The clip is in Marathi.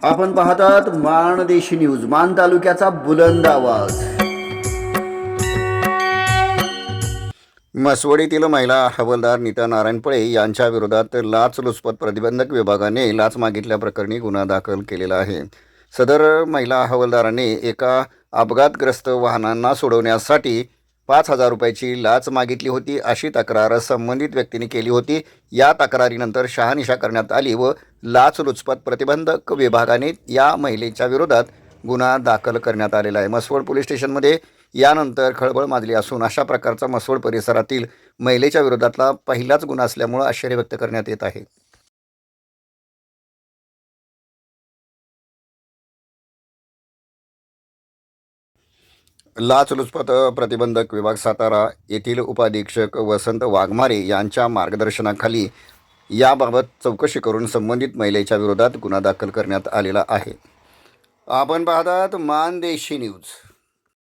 आपण पाहतात माणदेशी न्यूज, मान तालुक्याचा बुलंद आवाज। मसवडीतील महिला हवालदार नीता नारायण पळे यांच्या विरोधात लाचलुचपत प्रतिबंधक विभागाने लाच मागितल्याप्रकरणी गुन्हा दाखल केलेला आहे। सदर महिला हवालदाराने एका अपघातग्रस्त वाहनांना सोडवण्यासाठी 5,000 रुपयाची लाच मागितली होती, अशी तक्रार संबंधित व्यक्तीने केली होती। या तक्रारीनंतर शहानिशा करण्यात आली व लाचलुचपत प्रतिबंधक विभागाने या महिलेच्या विरोधात गुन्हा दाखल करण्यात आलेला आहे। मसवड पोलीस स्टेशनमध्ये यानंतर खळबळ माजली असून अशा प्रकारचा मसवड परिसरातील महिलेच्या विरोधातला पहिलाच गुन्हा असल्यामुळे आश्चर्य व्यक्त करण्यात येत आहे। लाचलुचपत प्रतिबंधक विभाग सातारा येथील उपाधीक्षक वसंत वाघमारे यांच्या मार्गदर्शनाखाली याबाबत चौकशी करून संबंधित महिलेच्या विरोधात गुन्हा दाखल करण्यात आलेला आहे। आपण पाहतात मानदेशी न्यूज।